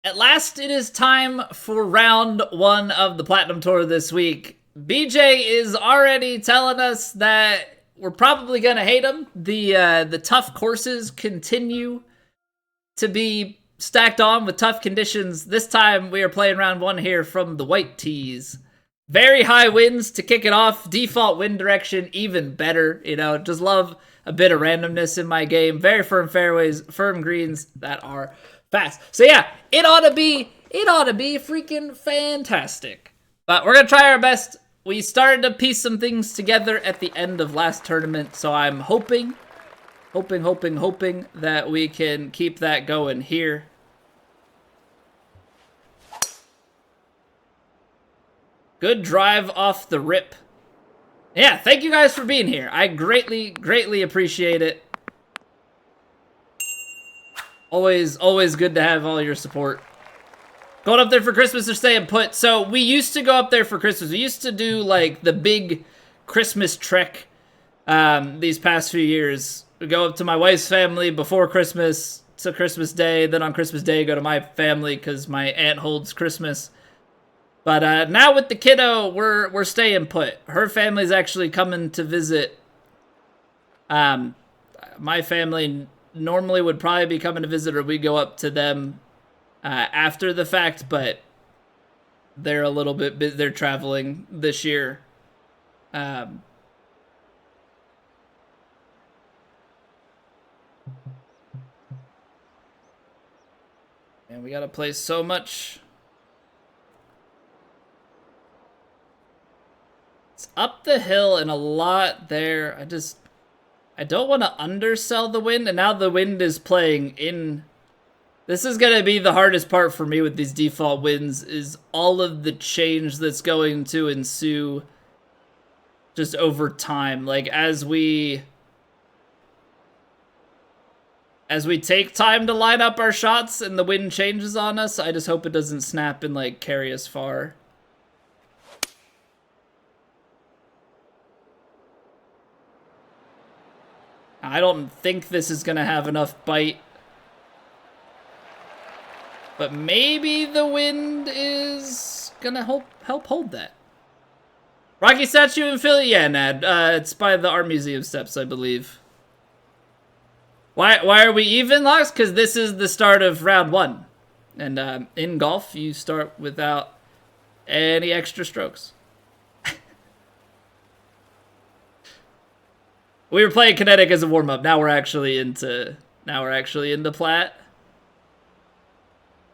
At last, it is time for round one of the Platinum Tour this week. BJ is already telling us that we're probably gonna hate him. The tough courses continue to be stacked on with tough conditions. This time, we are playing round one here from the white tees. Very high winds to kick it off. Default wind direction, even better. Just love a bit of randomness in my game. Very firm fairways, firm greens that are fast. So yeah, it ought to be freaking fantastic. But we're gonna try our best. We started to piece some things together at the end of last tournament, so I'm hoping that we can keep that going here. Good drive off the rip. Yeah, thank you guys for being here. I greatly appreciate it. Always good to have all your support. Going up there for Christmas or staying put. So we used to go up there for Christmas. We used to do like the big Christmas trek these past few years. We go up to my wife's family before Christmas to Christmas Day. Then on Christmas Day, go to my family because my aunt holds Christmas. But now with the kiddo, we're staying put. Her family's actually coming to visit. My family normally would probably be coming to visit, or we go up to them after the fact, but they're a little bit they're traveling this year. And we gotta play so much. It's up the hill and a lot there. I don't want to undersell the wind, and now the wind is playing in. This is going to be the hardest part for me with these default winds, is all of the change that's going to ensue just over time. Like, as we take time to line up our shots and the wind changes on us, I just hope it doesn't snap and, like, carry us far. I don't think this is going to have enough bite. But maybe the wind is going to help hold that. Rocky statue in Philly? Yeah, Nad. It's by the Art Museum steps, I believe. Why are we even, Locks? Because this is the start of round one. And in golf, you start without any extra strokes. We were playing kinetic as a warm-up. Now we're actually into plat.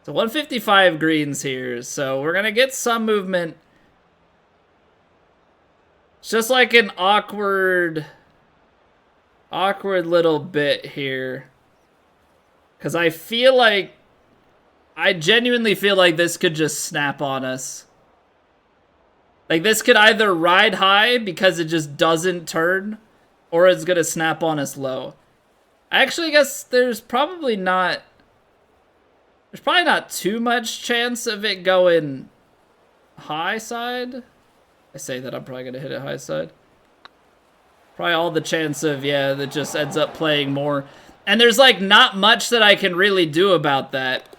So 155 greens here. So we're gonna get some movement. It's just like an awkward little bit here. Cause I genuinely feel like this could just snap on us. Like, this could either ride high because it just doesn't turn, or it's gonna snap on us low. I actually guess there's probably not too much chance of it going high side. I say that I'm probably gonna hit it high side. Probably all the chance of, yeah, that just ends up playing more. And there's like not much that I can really do about that.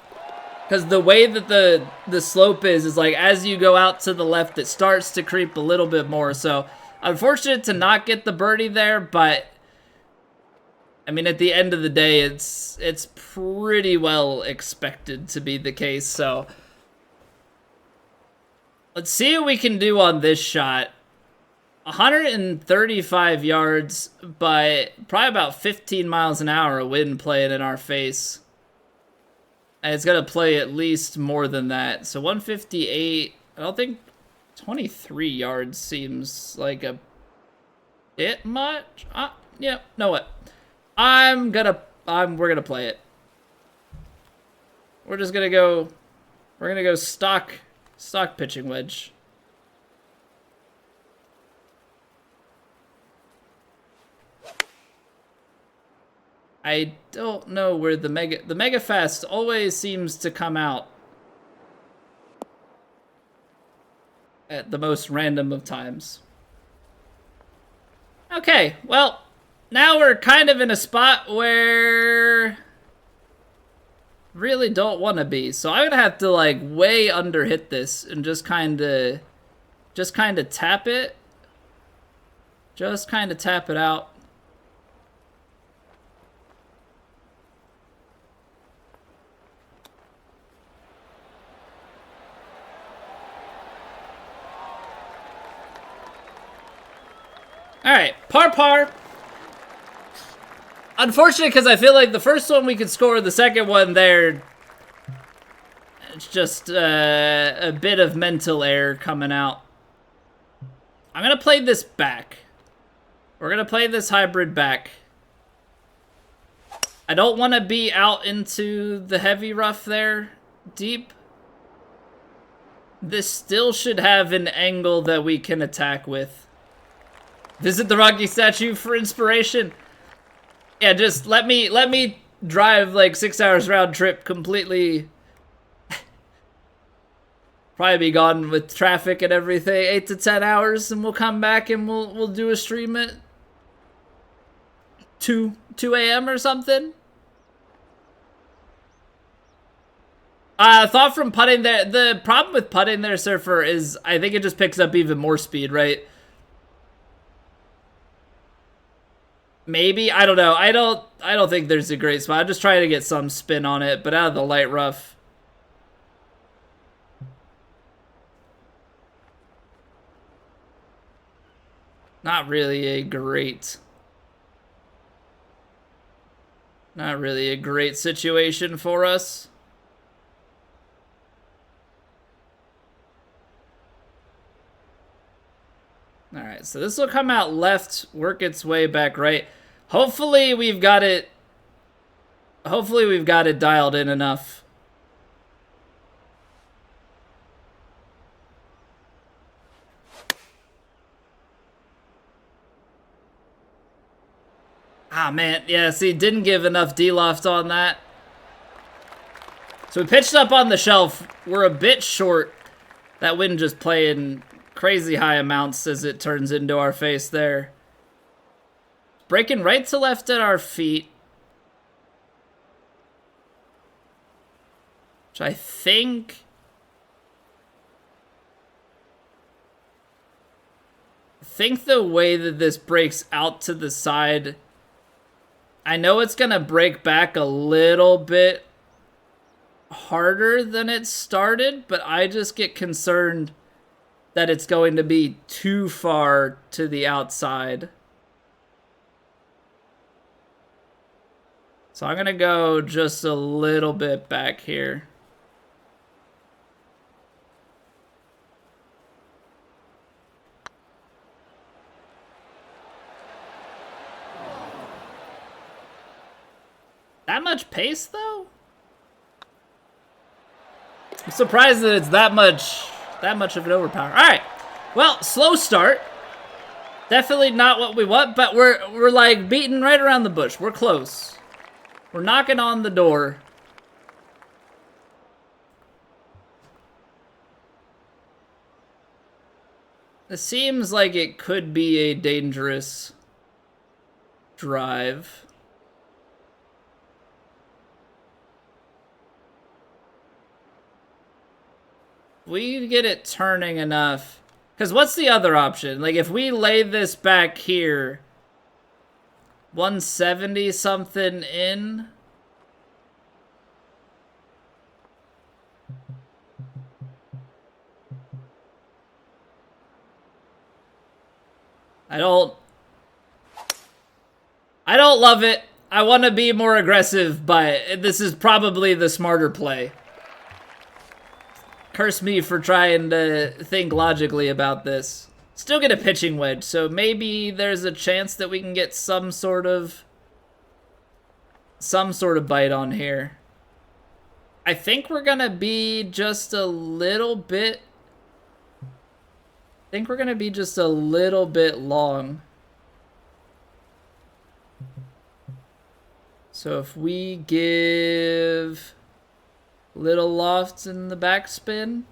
Because the way that the slope is like as you go out to the left, it starts to creep a little bit more. So unfortunate to not get the birdie there, but I mean, at the end of the day, it's pretty well expected to be the case. So let's see what we can do on this shot. 135 yards, but probably about 15 miles an hour of wind playing in our face. And it's going to play at least more than that. So 158, I don't think 23 yards seems like a bit much. Yeah, know what? We're gonna play it. We're gonna go stock pitching wedge. I don't know where the mega fast always seems to come out at the most random of times. Okay, well, now we're kind of in a spot where Really don't want to be. So I'm gonna have to like way under hit this and just kind of tap it. Just kind of tap it out. All right, par. Unfortunate, because I feel like the first one we could score, the second one there, it's just a bit of mental error coming out. I'm going to play this back. We're going to play this hybrid back. I don't want to be out into the heavy rough there, deep. This still should have an angle that we can attack with. Visit the Rocky statue for inspiration. Yeah, just let me drive like 6 hours round trip completely. Probably be gone with traffic and everything, 8 to 10 hours, and we'll come back and we'll do a stream at 2 a.m. or something. Thought from putting there. The problem with putting there, Surfer, is I think it just picks up even more speed, right? Maybe, I don't know. I don't think there's a great spot. I'm just trying to get some spin on it, but out of the light rough. Not really a great situation for us. All right, so this will come out left, work its way back right. Hopefully we've got it dialed in enough. Ah, man. Yeah, see, didn't give enough D-loft on that. So we pitched up on the shelf. We're a bit short. That wind just playing crazy high amounts as it turns into our face there. Breaking right to left at our feet. Which I think the way that this breaks out to the side, I know it's going to break back a little bit harder than it started, but I just get concerned that it's going to be too far to the outside. So I'm going to go just a little bit back here. That much pace, though? I'm surprised that it's that much of an overpower. All right. Well, slow start. Definitely not what we want, but we're like beating right around the bush. We're close. We're knocking on the door. This seems like it could be a dangerous drive. We get it turning enough. Because what's the other option? Like, if we lay this back here, 170 something in. I don't love it. I want to be more aggressive, but this is probably the smarter play. Curse me for trying to think logically about this. Still get a pitching wedge, so maybe there's a chance that we can get some sort of bite on here. I think we're gonna be just a little bit. I think we're gonna be just a little bit long. So if we give little lofts in the backspin.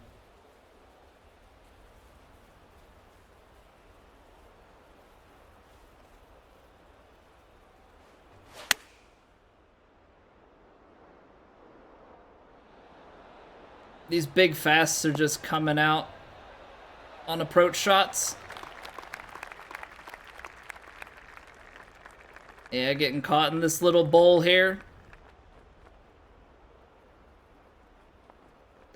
These big fasts are just coming out on approach shots. Yeah, getting caught in this little bowl here.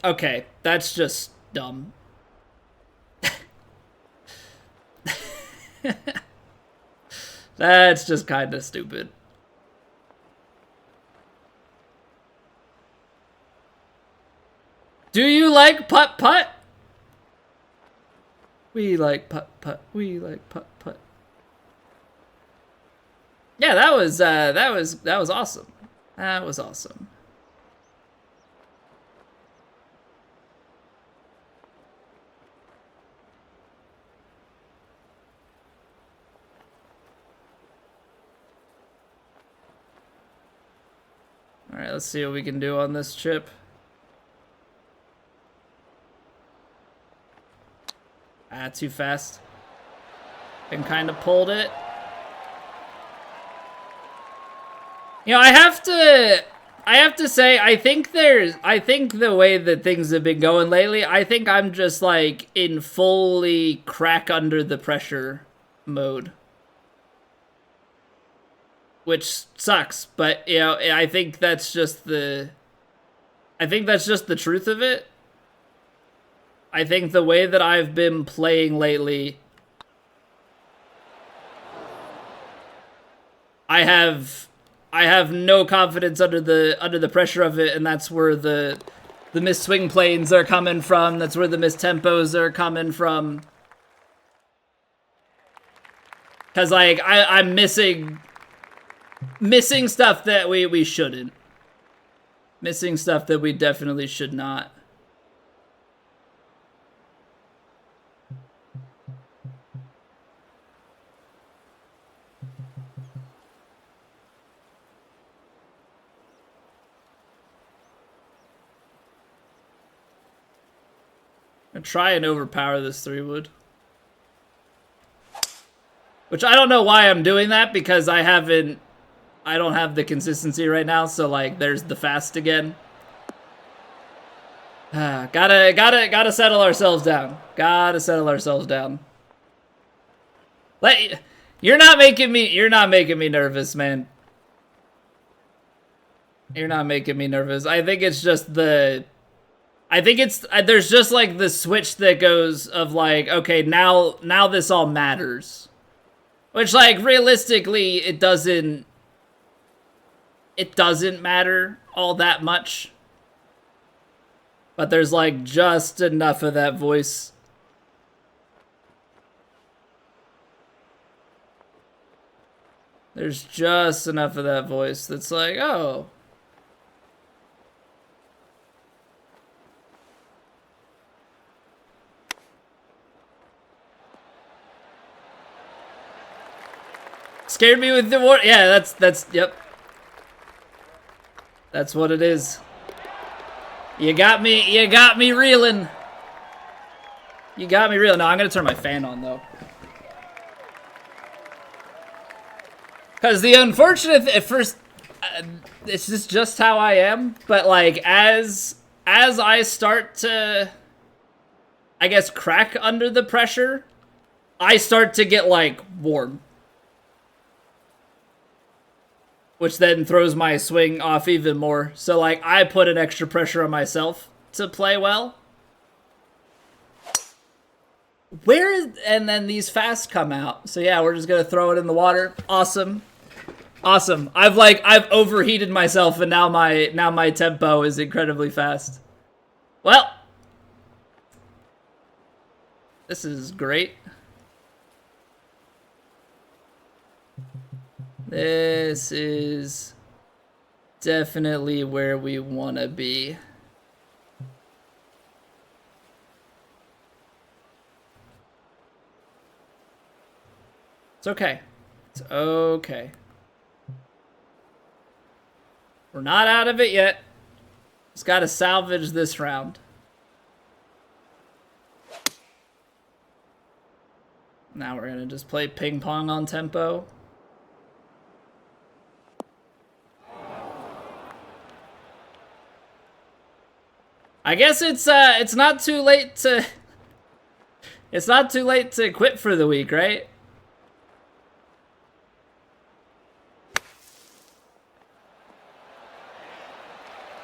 Okay, that's just dumb. That's just kind of stupid. Do you like putt-putt? We like putt-putt. We like putt-putt. Yeah, that was awesome. That was awesome. All right, let's see what we can do on this chip. Too fast. And kind of pulled it. You know, I have to say, I think the way that things have been going lately, I think I'm just like in fully crack under the pressure mode. Which sucks, but you know, I think that's just the truth of it. I think the way that I've been playing lately, I have no confidence under the pressure of it, and that's where the missed swing planes are coming from. That's where the missed tempos are coming from. Cause like I'm missing stuff that we shouldn't. Missing stuff that we definitely should not. And try and overpower this 3-wood. Which I don't know why I'm doing that, because I don't have the consistency right now, so like there's the fast again. Gotta settle ourselves down. Gotta settle ourselves down. You're not making me nervous, man. You're not making me nervous. I think it's just there's just like the switch that goes of like, okay, now this all matters. Which like realistically it doesn't matter all that much. But there's like just enough of that voice. There's just enough of that voice that's like, oh. Scared me with the war. Yeah, that's yep. That's what it is. You got me reeling. You got me reeling. No, I'm gonna turn my fan on though. Cause the unfortunate at first, this is just how I am. But like as I start to, I guess, crack under the pressure, I start to get like warm. Which then throws my swing off even more. So, like, I put an extra pressure on myself to play well. And then these fasts come out. So, yeah, we're just going to throw it in the water. Awesome. Awesome. I've overheated myself, and now my tempo is incredibly fast. Well, this is great. This is definitely where we want to be. It's okay. It's okay. We're not out of it yet. Just got to salvage this round. Now we're going to just play ping pong on tempo. I guess it's not too late to quit for the week, right?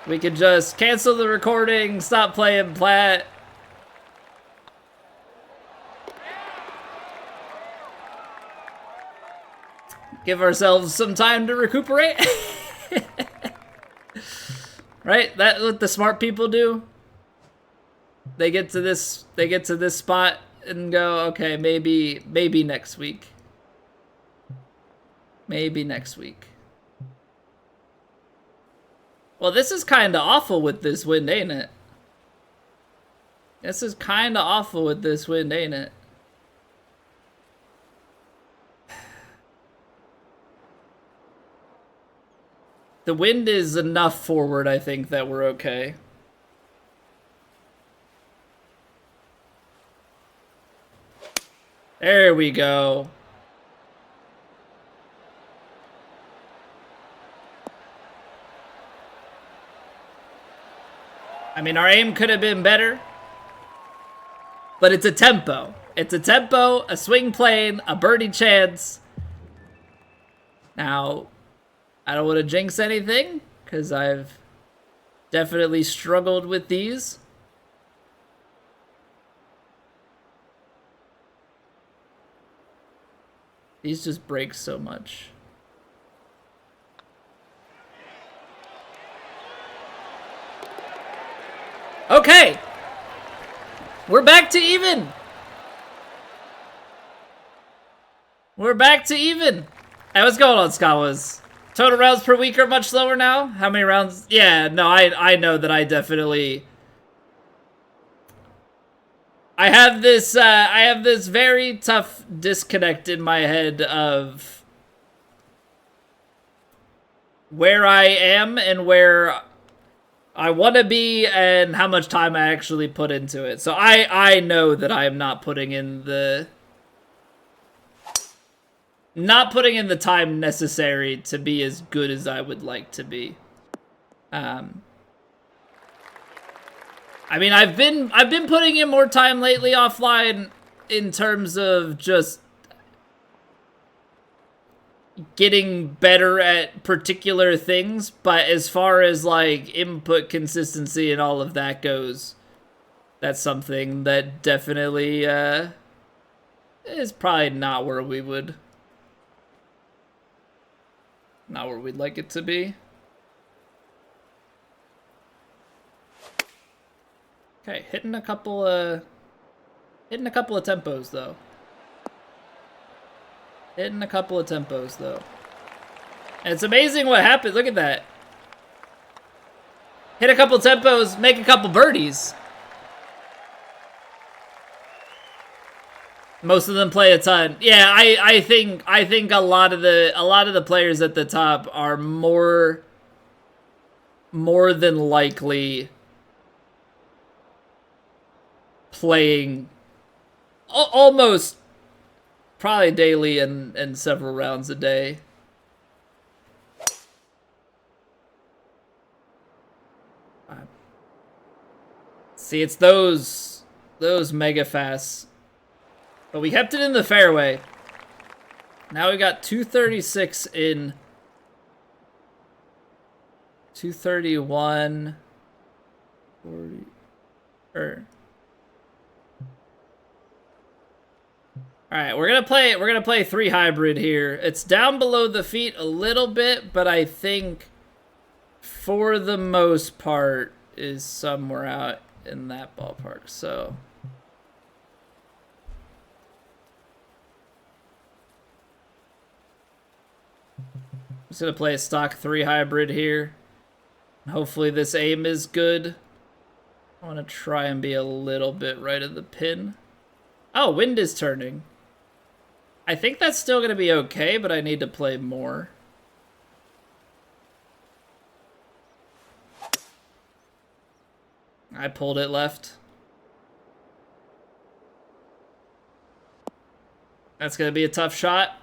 We could just cancel the recording, stop playing Plat. Give ourselves some time to recuperate. Right? That's what the smart people do. They get to this spot and go, okay, maybe next week. Maybe next week. Well, this is kind of awful with this wind, ain't it? This is kind of awful with this wind, ain't it? The wind is enough forward, I think, that we're okay. There we go. I mean, our aim could have been better, but it's a tempo. It's a tempo, a swing plane, a birdie chance. Now, I don't want to jinx anything, because I've definitely struggled with these. These just break so much. Okay! We're back to even! We're back to even! Hey, what's going on, Skawas? Total rounds per week are much slower now? How many rounds? Yeah, no, I know that I definitely... I have this very tough disconnect in my head of where I am and where I want to be and how much time I actually put into it. So I know that I am not putting in the time necessary to be as good as I would like to be. I mean, I've been putting in more time lately offline in terms of just getting better at particular things, but as far as like input consistency and all of that goes, that's something that definitely is probably not where we'd like it to be. Okay, hitting a couple of tempos though. And it's amazing what happens. Look at that. Hit a couple tempos, make a couple birdies. Most of them play a ton. Yeah, I think a lot of the players at the top are more than likely playing almost probably daily and several rounds a day. See, it's those mega fasts. But we kept it in the fairway. Now we got 236 in 231 40 Alright, we're gonna play 3 hybrid here. It's down below the feet a little bit, but I think for the most part is somewhere out in that ballpark, so I'm just gonna play a stock 3 hybrid here. Hopefully this aim is good. I wanna try and be a little bit right of the pin. Oh, wind is turning. I think that's still going to be okay, but I need to play more. I pulled it left. That's going to be a tough shot.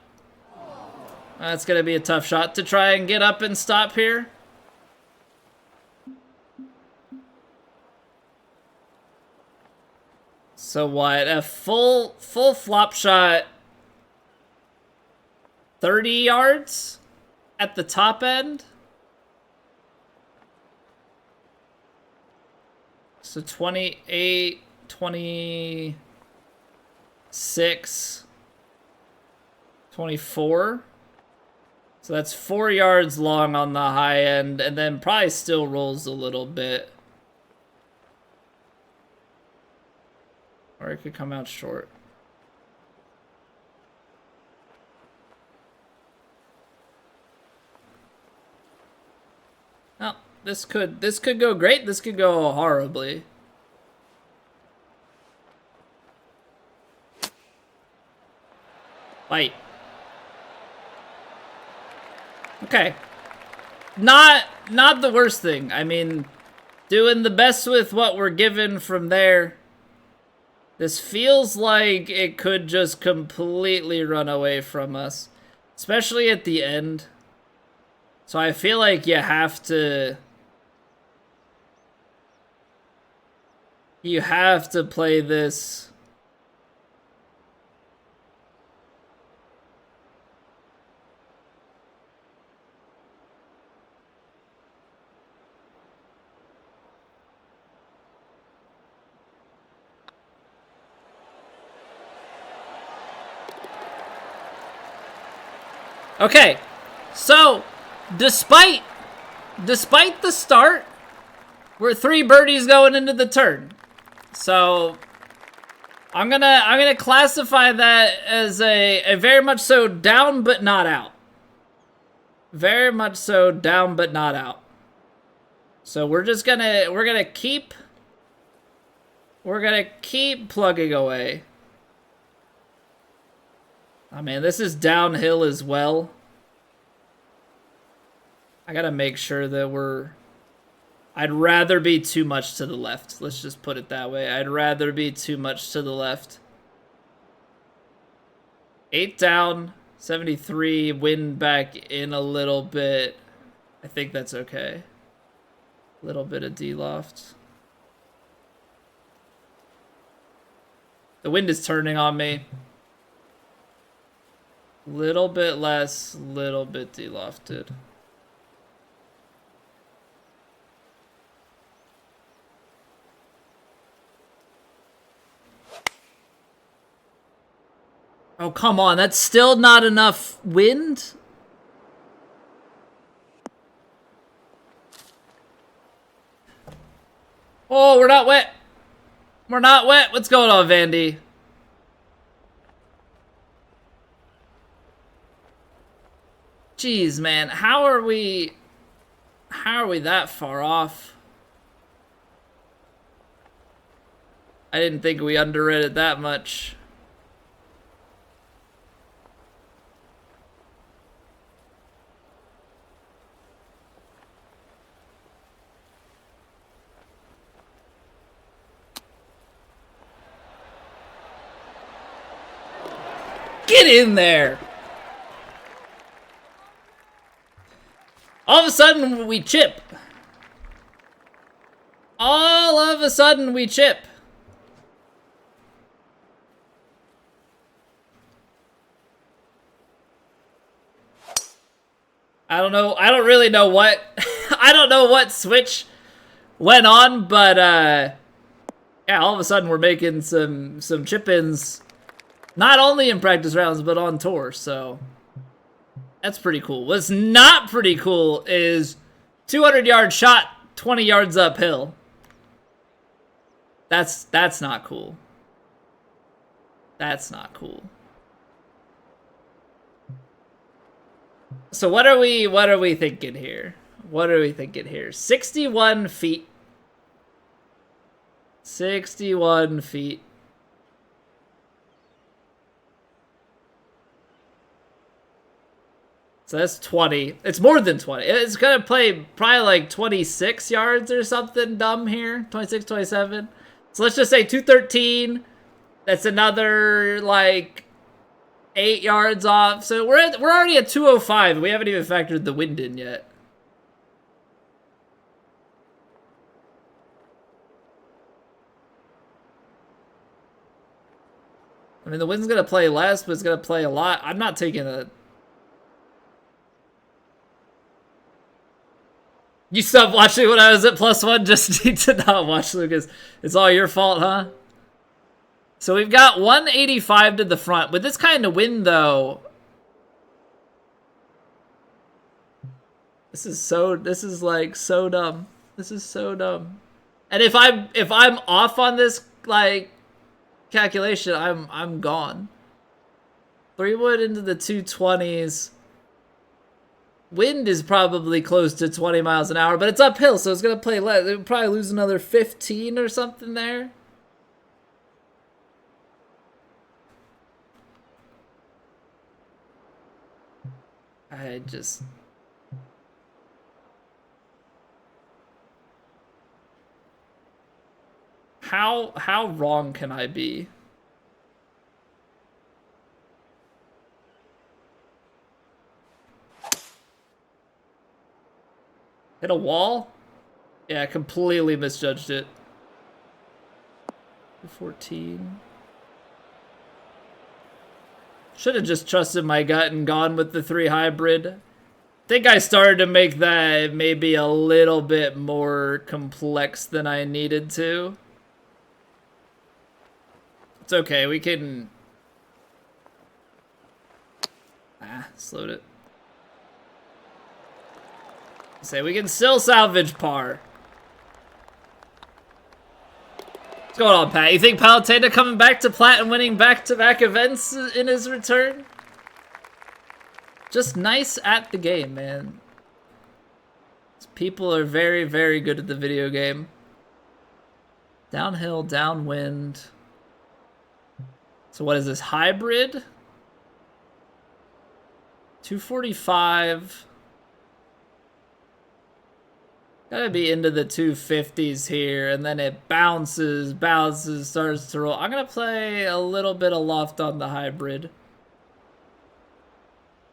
That's going to be a tough shot to try and get up and stop here. So what? A full flop shot, 30 yards at the top end. So 28, 26, 24. So that's 4 yards long on the high end, and then probably still rolls a little bit. Or it could come out short. Oh, this could go great. This could go horribly. Fight. Okay. Not the worst thing. I mean, doing the best with what we're given from there. This feels like it could just completely run away from us, especially at the end. So I feel like you have to play this. Okay, so despite the start, we're 3 birdies going into the turn. So I'm gonna classify that as a very much so down but not out. Very much so down but not out. So we're gonna keep plugging away. I mean, this is downhill as well. I gotta make sure that I'd rather be too much to the left. Let's just put it that way. I'd rather be too much to the left. 8 down, 73, wind back in a little bit. I think that's okay. Little bit of D-loft. The wind is turning on me. Little bit less, little bit D-lofted. Oh, come on. That's still not enough wind? Oh, we're not wet. We're not wet. What's going on, Vandy? Jeez, man. How are we that far off? I didn't think we underread it that much. Get in there! All of a sudden, we chip. All of a sudden, we chip. I don't know. I don't really know what... I don't know what switch went on, but, yeah, all of a sudden, we're making some chip-ins. Not only in practice rounds, but on tour, so... That's pretty cool. What's not pretty cool is 200-yard shot, 20 yards uphill. That's not cool. That's not cool. So what are we thinking here? What are we thinking here? 61 feet. 61 feet. So that's 20. It's more than 20. It's going to play probably like 26 yards or something dumb here. 26, 27. So let's just say 213. That's another like 8 yards off. So we're already at 205. We haven't even factored the wind in yet. I mean, the wind's going to play less, but it's going to play a lot. I'm not taking a... You stopped watching when I was at +1? Just need to not watch, Lucas. It's all your fault, huh? So we've got 185 to the front. With this kind of wind, though... This is like so dumb. This is so dumb. And if I'm off on this, like... calculation, I'm gone. 3 wood into the 220s. Wind is probably close to 20 miles an hour, but it's uphill, so it's gonna play less. It'll probably lose another 15 or something there. I just... How wrong can I be? Hit a wall? Yeah, I completely misjudged it. 14. Should have just trusted my gut and gone with the 3 hybrid. I think I started to make that maybe a little bit more complex than I needed to. It's okay, we can... slowed it. Say we can still salvage par. What's going on, Pat? You think Palutena coming back to Plat and winning back-to-back events in his return? Just nice at the game, man. People are very, very good at the video game. Downhill, downwind. So what is this, hybrid? 245. Gotta be into the 250s here, and then it bounces, starts to roll. I'm gonna play a little bit of loft on the hybrid.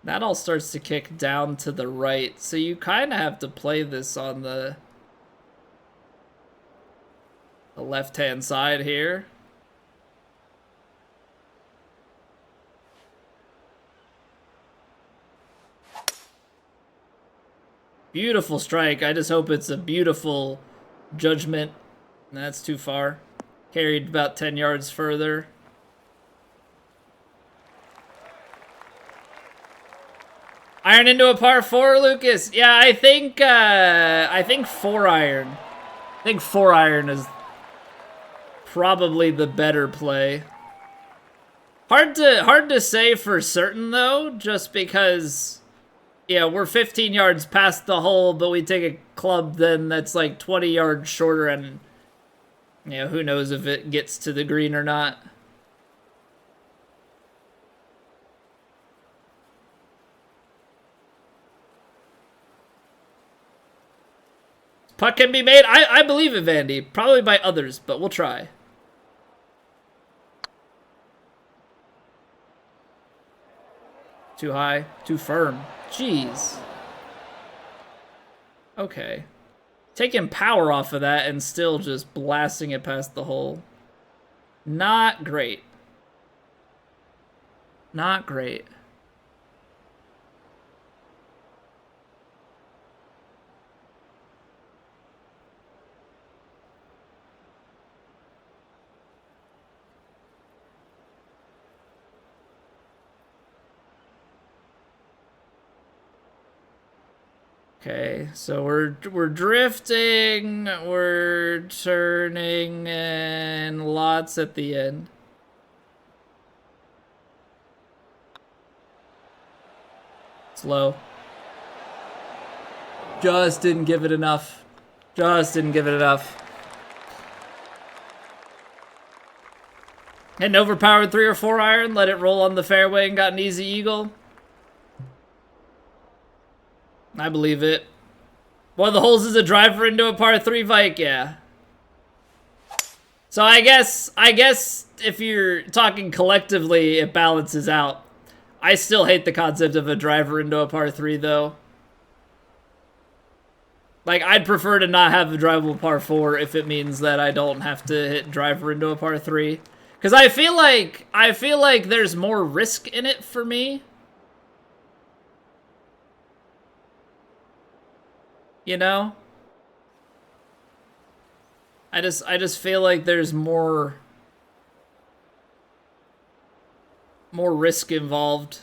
That all starts to kick down to the right, so you kind of have to play this on the left-hand side here. Beautiful strike. I just hope it's a beautiful judgment. That's too far. Carried about 10 yards further. Iron into a par 4, Lucas. Yeah, I think 4 iron. I think 4 iron is probably the better play. Hard to say for certain though, just because yeah, we're 15 yards past the hole, but we take a club then that's like 20 yards shorter, and you know, who knows if it gets to the green or not. Putt can be made. I believe it, Vandy. Probably by others, but we'll try. Too high, too firm. Jeez. Okay. Taking power off of that and still just blasting it past the hole. Not great. Not great. Okay, so we're drifting, we're turning, and lots at the end. Slow. Just didn't give it enough. Just didn't give it enough. Hit an overpowered 3 or 4 iron, let it roll on the fairway and got an easy eagle. I believe it. One of the holes is a driver into a par 3 Vike, yeah. So I guess if you're talking collectively, it balances out. I still hate the concept of a driver into a par 3 though. Like, I'd prefer to not have a drivable par 4 if it means that I don't have to hit driver into a par 3. Because I feel like there's more risk in it for me. You know? I just feel like there's more risk involved.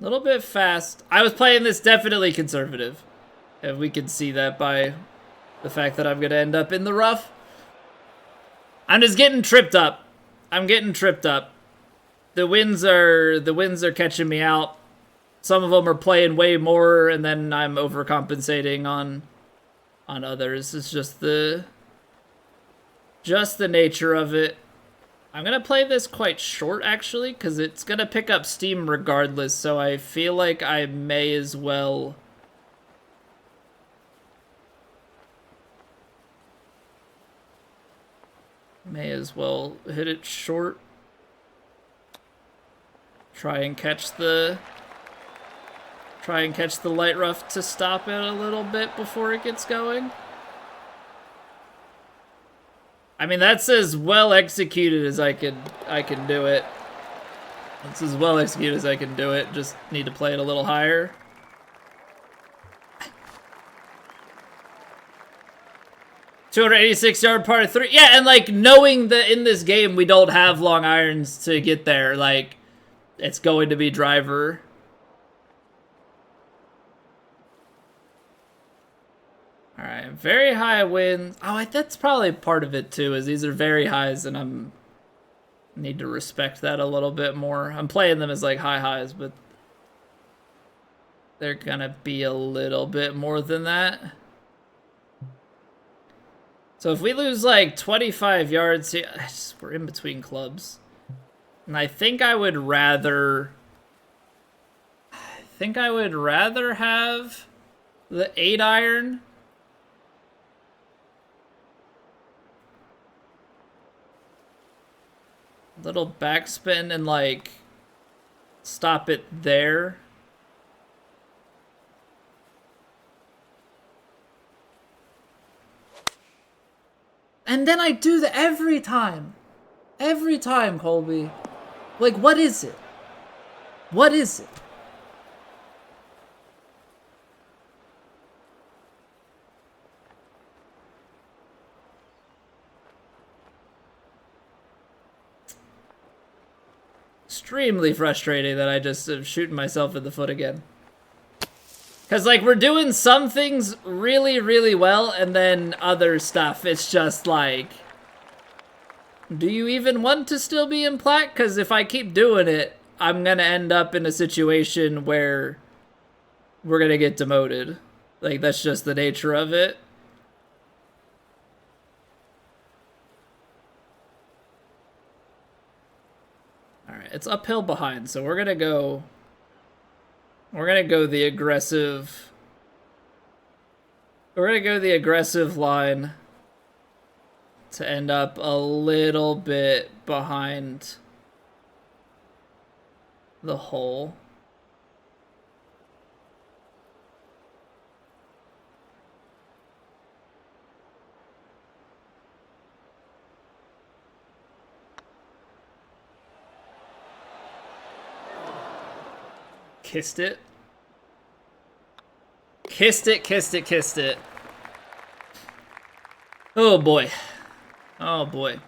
A little bit fast. I was playing this definitely conservative. And we can see that by the fact that I'm going to end up in the rough. I'm just getting tripped up. I'm getting tripped up. The winds are catching me out. Some of them are playing way more, and then I'm overcompensating on others. It's just the nature of it. I'm gonna play this quite short, actually, because it's gonna pick up steam regardless, so I feel like I may as well... hit it short. Try and catch the light rough to stop it a little bit before it gets going. I mean, that's as well executed as I can do it. That's as well executed as I can do it. Just need to play it a little higher. ...286-yard par 3. Yeah, and, like, knowing that in this game we don't have long irons to get there, like, it's going to be driver. Alright, very high winds. Oh, that's probably part of it, too, is these are very highs, and I'm... need to respect that a little bit more. I'm playing them as, like, high highs, but... they're gonna be a little bit more than that. So if we lose, like, 25 yards here... we're in between clubs. And I think I would rather... have the 8-iron... little backspin and, like, stop it there. And then I do that every time. Every time, Colby. Like, what is it? What is it? Extremely frustrating that I just am shooting myself in the foot again. Because, like, we're doing some things really, really well, and then other stuff, it's just like... do you even want to still be in plat? Because if I keep doing it, I'm going to end up in a situation where we're going to get demoted. Like, that's just the nature of it. Alright, it's uphill behind, so we're going to go... we're going to go the aggressive... we're going to go the aggressive line to end up a little bit behind the hole. Kissed it. Kissed it, kissed it, kissed it. Oh boy. Oh boy.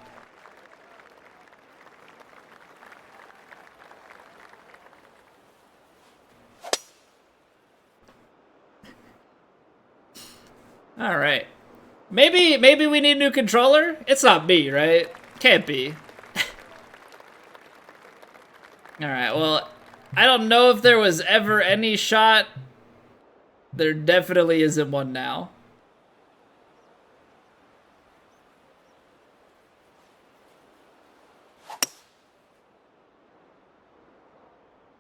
All right. Maybe we need a new controller? It's not me, right? Can't be. All right, well, I don't know if there was ever any shot. There definitely isn't one now.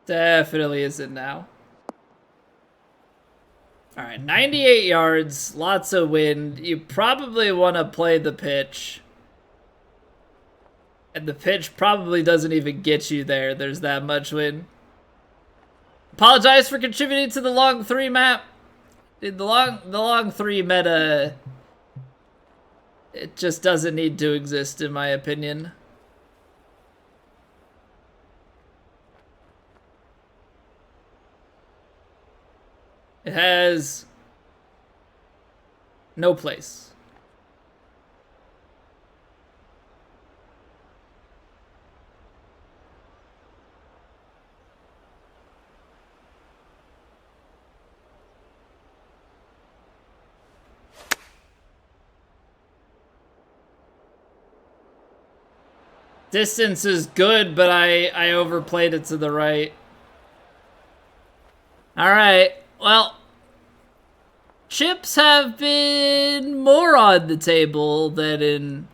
Definitely isn't now. All right, 98 yards, lots of wind. You probably want to play the pitch. And the pitch probably doesn't even get you there. There's that much wind. Apologize for contributing to the long 3 map. Dude, the long 3 meta, it just doesn't need to exist in my opinion. It has no place. Distance is good, but I overplayed it to the right. Alright, well, chips have been more on the table than in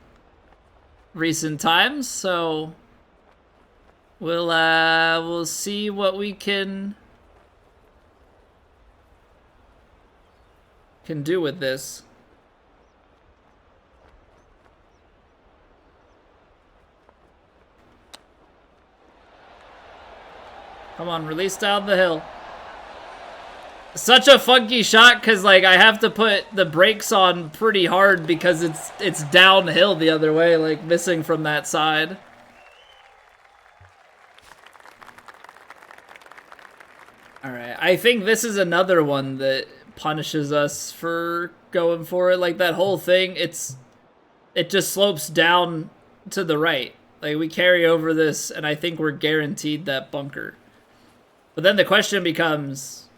recent times, so we'll see what we can do with this. Come on, release down the hill. Such a funky shot because, like, I have to put the brakes on pretty hard because it's downhill the other way, like, missing from that side. Alright, I think this is another one that punishes us for going for it. Like, that whole thing, it just slopes down to the right. Like, we carry over this, and I think we're guaranteed that bunker. But then the question becomes,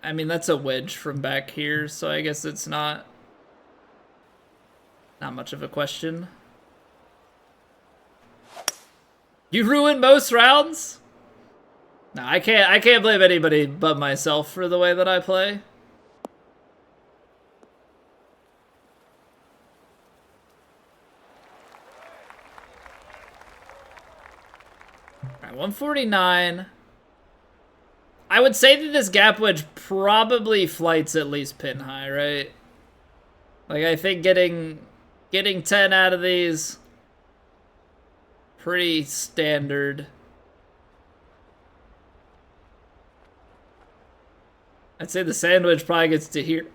I mean, that's a wedge from back here, so I guess it's not much of a question. You ruin most rounds? No, I can't blame anybody but myself for the way that I play. Alright, 149. I would say that this gap wedge probably flights at least pin high, right? Like, I think getting 10 out of these, pretty standard. I'd say the sandwich probably gets to here,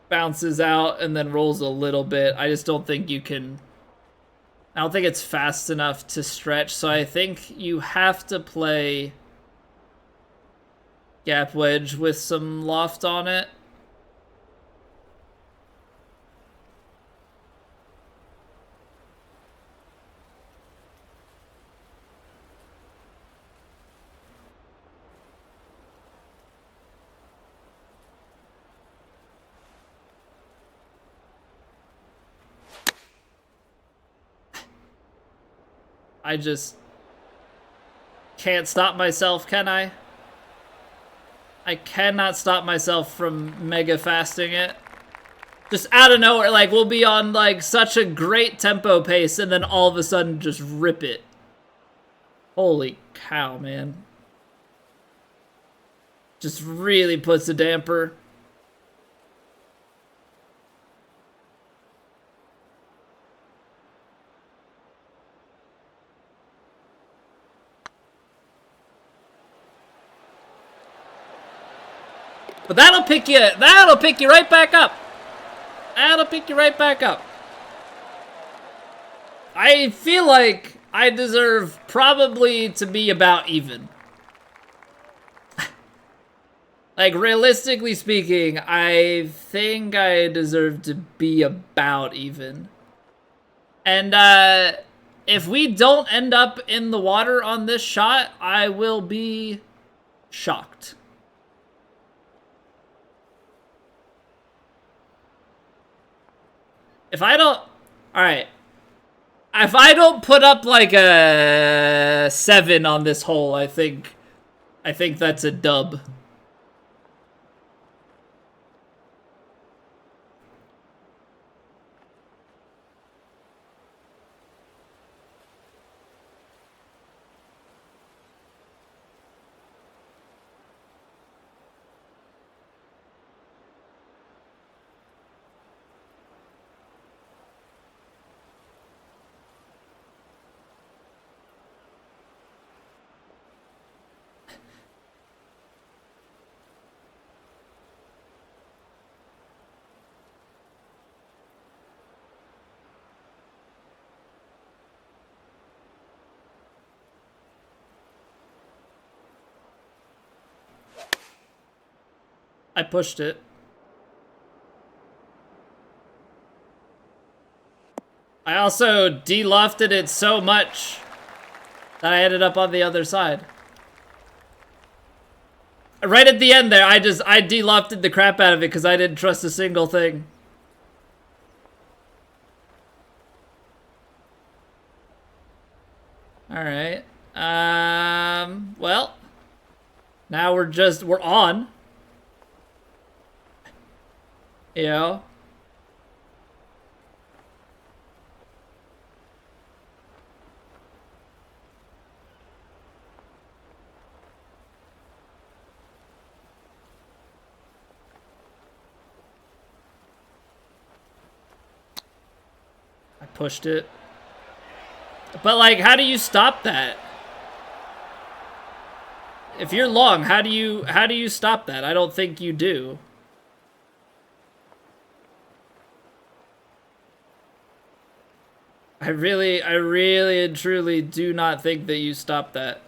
bounces out, and then rolls a little bit. I just don't think you can, I don't think it's fast enough to stretch, so I think you have to play gap wedge with some loft on it. I just can't stop myself, can I? I cannot stop myself from mega fasting it. Just out of nowhere, like, we'll be on, like, such a great tempo pace and then all of a sudden just rip it. Holy cow, man. Just really puts a damper. But that'll pick you right back up. That'll pick you right back up. I feel like I deserve probably to be about even. Like, realistically speaking, I think I deserve to be about even. And if we don't end up in the water on this shot, I will be shocked. If I don't, alright. If I don't put up like a 7 on this hole, I think that's a dub. I pushed it. I also de-lofted it so much that I ended up on the other side. Right at the end there, I de-lofted the crap out of it because I didn't trust a single thing. Alright. Well. Now we're on. You know? I pushed it. But like, how do you stop that? If you're long, how do you stop that? I don't think you do. I really and truly do not think that you stop that.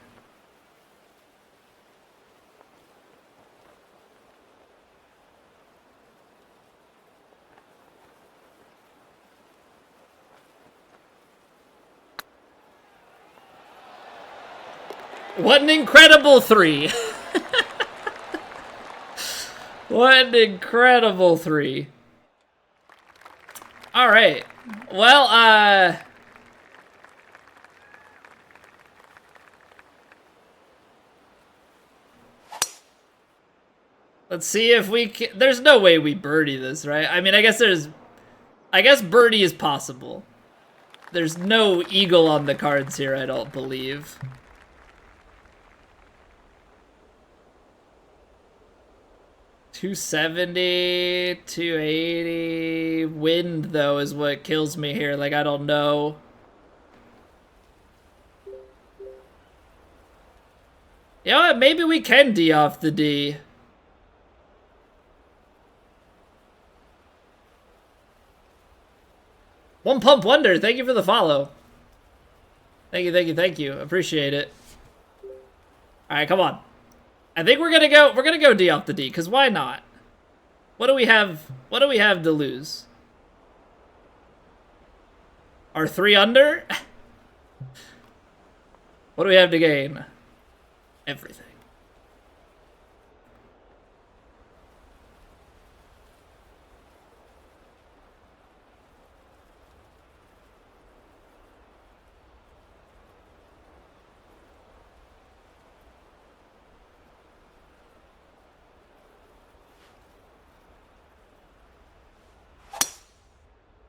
What an incredible 3. What an incredible 3. All right. Well, let's see if we can. There's no way we birdie this, right? I mean, I guess birdie is possible. There's no eagle on the cards here, I don't believe. $270, $280. Wind, though, is what kills me here. Like, I don't know. You know what? Maybe we can D off the D. One Pump Wonder, thank you for the follow. Thank you. Appreciate it. Alright, come on. I think we're gonna go D off the D, because why not? What do we have to lose? Our 3 under? What do we have to gain? Everything.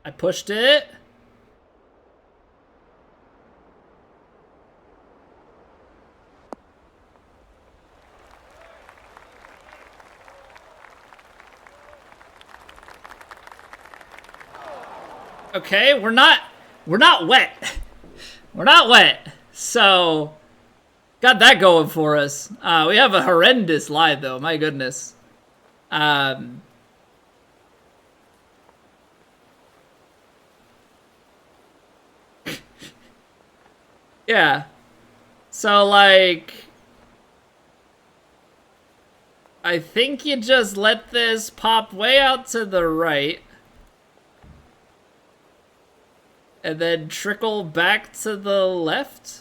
I pushed it. Okay, we're not wet. We're not wet. So got that going for us. We have a horrendous lie though, my goodness. Yeah. So, like, I think you just let this pop way out to the right. And then trickle back to the left.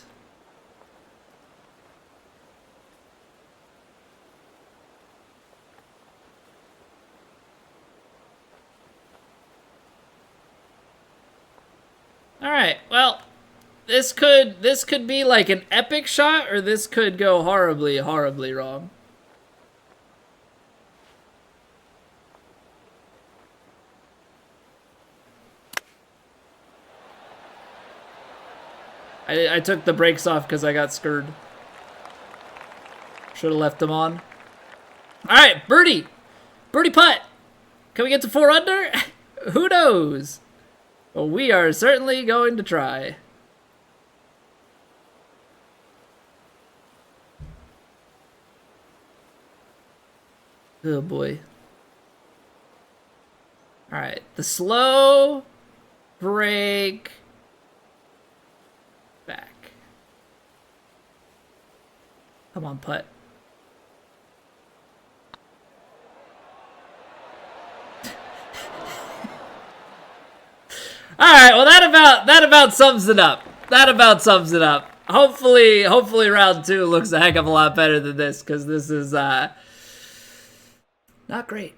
All right, well, this could be like an epic shot, or this could go horribly, horribly wrong. I took the brakes off because I got scared. Should have left them on. All right, birdie. Birdie putt. Can we get to 4 under? Who knows? Well, we are certainly going to try. Oh boy. All right, the slow break back. Come on, putt. right, well that about sums it up. That about sums it up. Hopefully round 2 looks a heck of a lot better than this, because this is not great.